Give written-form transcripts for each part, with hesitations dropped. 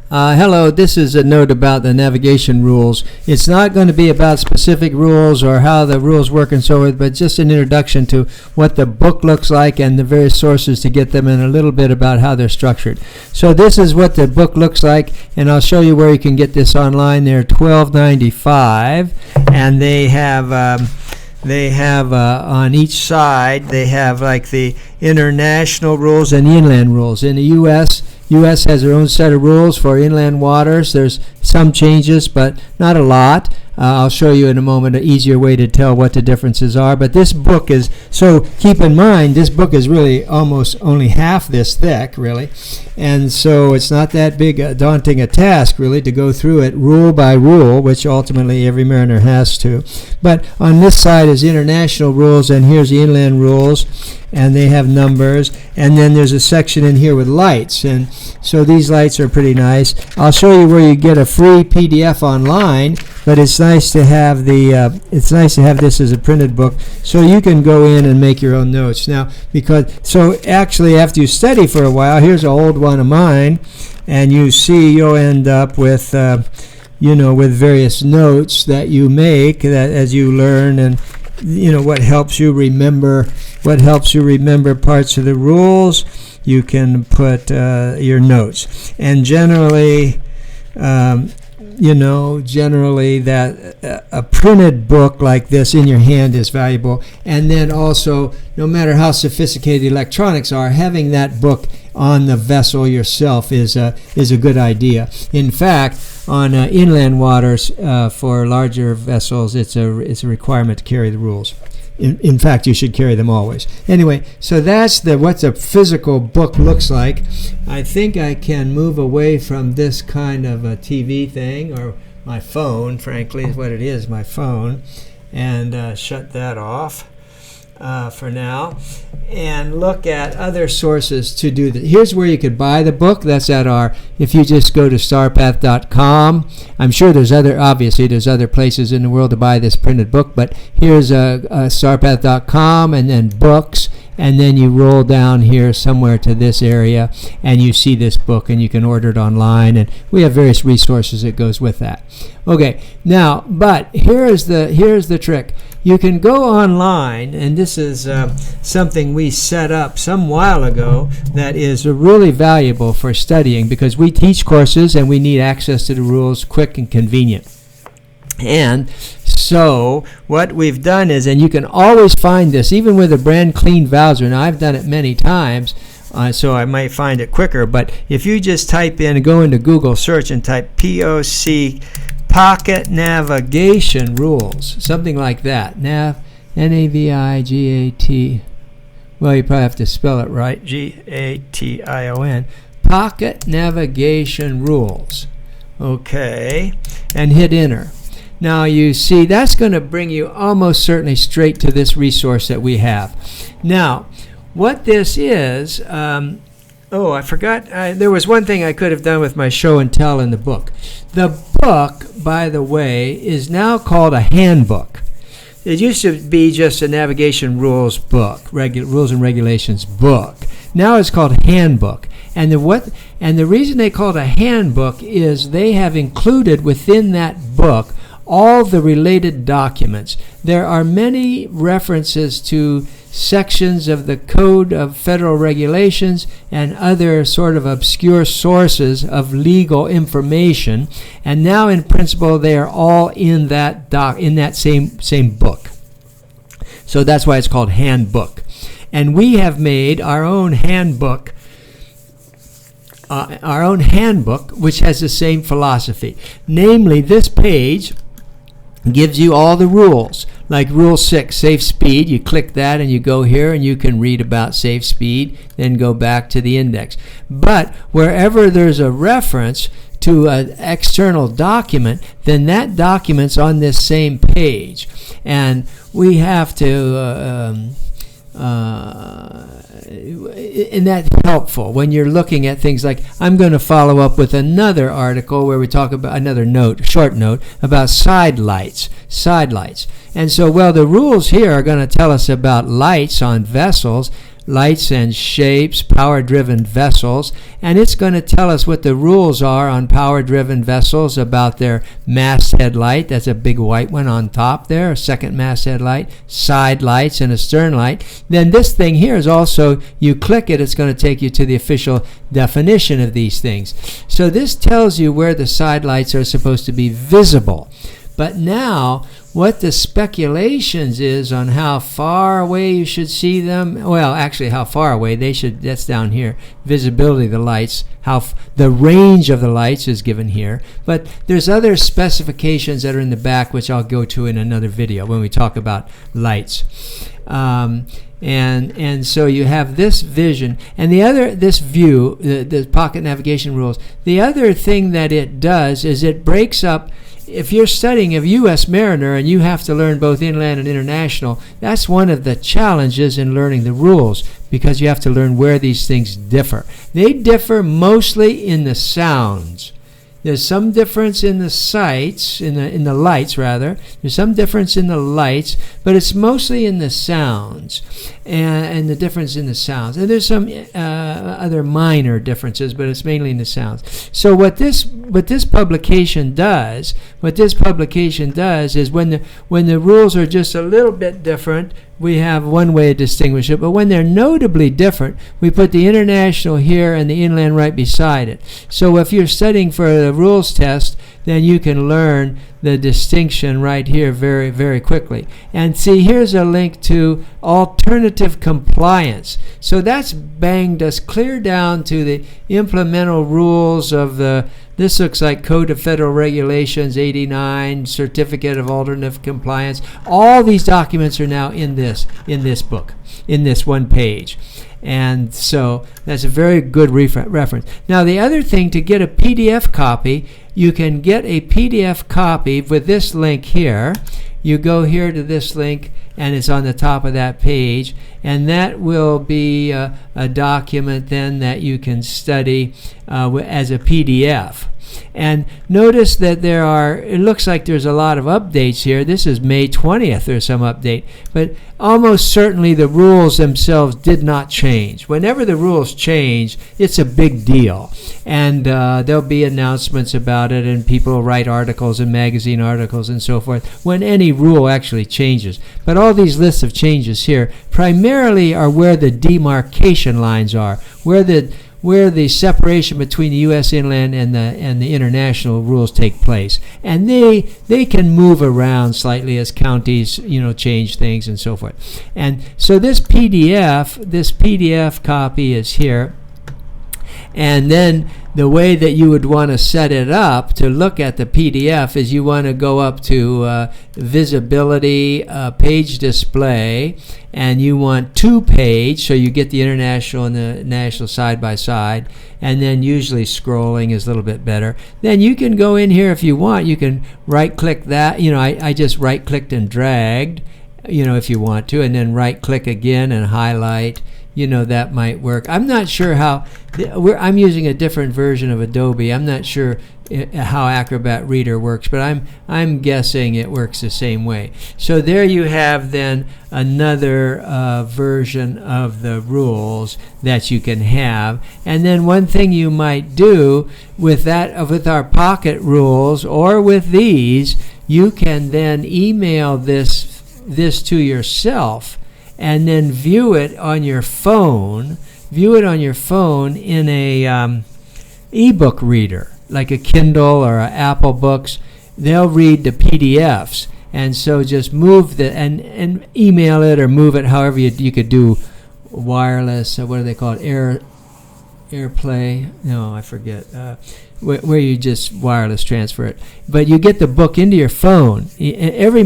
Hello, this is a note about the navigation rules. It's not going to be about specific rules or how the rules work and so forth, but just an introduction to what the book looks like and the various sources to get them, and a little bit about how they're structured. So this is what the book looks like, and I'll show you where you can get this online. They're $12.95, and they have on each side, they have like the international rules and inland rules. In the U.S. has their own set of rules for inland waters. There's some changes, but not a lot. I'll show you in a moment an easier way to tell what the differences are. But this book is, so keep in mind, this book is really almost only half this thick, really. And so it's not that daunting a task, really, to go through it rule by rule, which ultimately every mariner has to. But on this side is international rules, and here's the inland rules, and they have numbers. And then there's a section in here with lights, and so these lights are pretty nice. I'll show you where you get a free PDF online, but it's nice to have this as a printed book, so you can go in and make your own notes. Now, actually after you study for a while, here's an old one of mine, and you'll end up with with various notes that you make that as you learn, and what helps you remember parts of the rules. You can put your notes, and generally that a printed book like this in your hand is valuable. And then also, no matter how sophisticated the electronics are, having that book on the vessel yourself is a good idea. In fact, on inland waters for larger vessels, it's a requirement to carry the rules. In fact, you should carry them always. Anyway, so that's what the physical book looks like. I think I can move away from this kind of a TV thing, or my phone, frankly, is what it is, my phone, and shut that off for now, and look at other sources to do that. Here's where you could buy the book. That's if you just go to starpath.com. I'm sure there's other places in the world to buy this printed book, but here's starpath.com, and then books, and then you roll down here somewhere to this area, and you see this book, and you can order it online, and we have various resources that goes with that. Okay, now, but here's the trick. You can go online, and this is something we set up some while ago that is really valuable for studying, because we teach courses and we need access to the rules quick and convenient. And so what we've done is, and you can always find this even with a brand clean browser. Now, I've done it many times, so I might find it quicker, but if you just go into Google search and type POC, Pocket Navigation Rules, something like that. Navigat. Well, you probably have to spell it right. Gation. Pocket Navigation Rules. Okay, and hit enter. Now you see that's going to bring you almost certainly straight to this resource that we have. Now, what this is. I forgot. There was one thing I could have done with my show and tell in the book. The book, by the way, is now called a handbook. It used to be just a navigation rules book, rules and regulations book. Now it's called handbook. And the reason they call it a handbook is they have included within that book all the related documents. There are many references to sections of the Code of Federal Regulations and other sort of obscure sources of legal information, and now in principle they are all in that same book. So that's why it's called handbook. And we have made our own handbook, which has the same philosophy. Namely, this page gives you all the rules. Like Rule 6, safe speed, you click that and you go here and you can read about safe speed, then go back to the index. But wherever there's a reference to an external document, then that document's on this same page. And we have to and that's helpful when you're looking at things like, I'm going to follow up with another article where we talk about short note about side lights. And so, the rules here are going to tell us about lights on vessels. lights and shapes, power-driven vessels, and it's going to tell us what the rules are on power-driven vessels about their masthead light. That's a big white one on top there, a second masthead light, side lights, and a stern light. Then this thing here is also, you click it, it's going to take you to the official definition of these things. So this tells you where the side lights are supposed to be visible. But now, what the speculations is on how far away you should see them, well, actually how far away they should, that's down here, visibility of the lights, the range of the lights is given here. But there's other specifications that are in the back, which I'll go to in another video when we talk about lights. And so you have this vision, and this view, the pocket navigation rules. The other thing that it does is it breaks up. If you're studying a U.S. mariner and you have to learn both inland and international, that's one of the challenges in learning the rules, because you have to learn where these things differ. They differ mostly in the sounds. There's some difference in the sights, in the lights rather. There's some difference in the lights, but it's mostly in the sounds, and the difference in the sounds. And there's some other minor differences, but it's mainly in the sounds. So what this publication does is when the rules are just a little bit different, we have one way to distinguish it, but when they're notably different, we put the international here and the inland right beside it. So if you're studying for the rules test, then you can learn the distinction right here very, very quickly. And see, here's a link to alternative compliance. So that's banged us clear down to the implemental rules of this looks like Code of Federal Regulations 89, Certificate of Alternative Compliance. All these documents are now in this book, in this one page. And so that's a very good reference. Now the other thing, to get a PDF copy, you can get a PDF copy with this link here. You go here to this link, and it's on the top of that page, and that will be a document then that you can study as a PDF. And notice that it looks like there's a lot of updates here. This is May 20th, there's some update. But almost certainly the rules themselves did not change. Whenever the rules change, it's a big deal. And there'll be announcements about it, and people will write articles and magazine articles and so forth when any rule actually changes. But all these lists of changes here primarily are where the demarcation lines are, where the separation between the U.S. inland and the international rules take place. And they can move around slightly as counties, change things and so forth. And so this PDF copy is here. And then the way that you would want to set it up to look at the PDF is you want to go up to visibility, page display, and you want 2-page, so you get the international and the national side by side, and then usually scrolling is a little bit better. Then you can go in here if you want. You can right-click that. I just right-clicked and dragged, if you want to, and then right-click again and highlight. That might work. I'm not sure how. I'm using a different version of Adobe. I'm not sure how Acrobat Reader works, but I'm guessing it works the same way. So there you have then another version of the rules that you can have. And then one thing you might do with our pocket rules or with these, you can then email this to yourself, and then view it on your phone. View it on your phone in a ebook reader, like a Kindle or a Apple Books. They'll read the PDFs, and so just move and email it or move it however you could do wireless. What do they call it? AirPlay? No, I forget. Where you just wireless transfer it. But you get the book into your phone. Every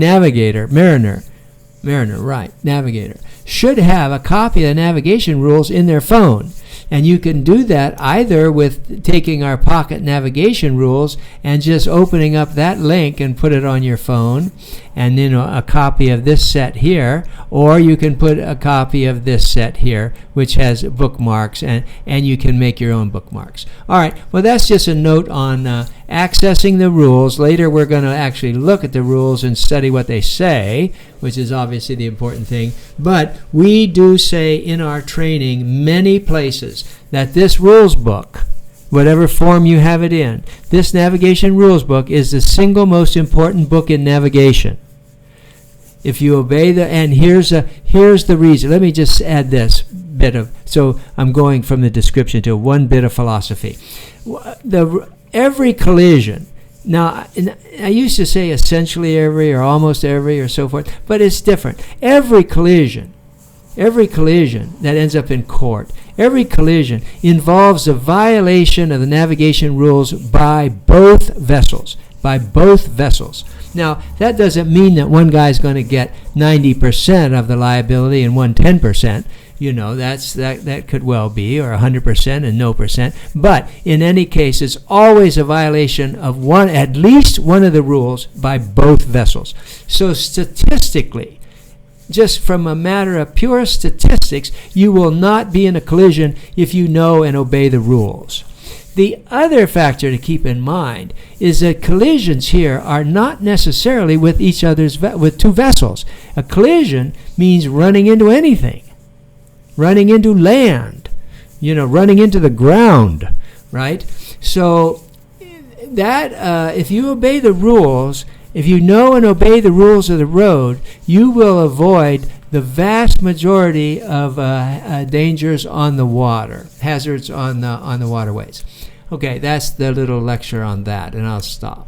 navigator should have a copy of the navigation rules in their phone. And you can do that either with taking our pocket navigation rules and just opening up that link and put it on your phone. and then a copy of this set here, or you can put a copy of this set here, which has bookmarks, and you can make your own bookmarks. All right, well, that's just a note on accessing the rules. Later we're going to actually look at the rules and study what they say, which is obviously the important thing. But we do say in our training many places that this rules book, whatever form you have it in, this navigation rules book is the single most important book in navigation. If you obey and here's the reason. Let me just add this bit of, so I'm going from the description to one bit of philosophy. Every collision, now I used to say essentially every or almost every or so forth, but it's different. Every collision that ends up in court, every collision involves a violation of the navigation rules by both vessels. Now, that doesn't mean that one guy's going to get 90% of the liability and one 10%. That could well be, or 100% and no percent. But in any case, it's always a violation of at least one of the rules by both vessels. So statistically, just from a matter of pure statistics, you will not be in a collision if you know and obey the rules. The other factor to keep in mind is that collisions here are not necessarily with with two vessels. A collision means running into anything, running into land, running into the ground, right? So that if you obey the rules, if you know and obey the rules of the road, you will avoid the vast majority of dangers on the water, hazards on the waterways. Okay, that's the little lecture on that, and I'll stop.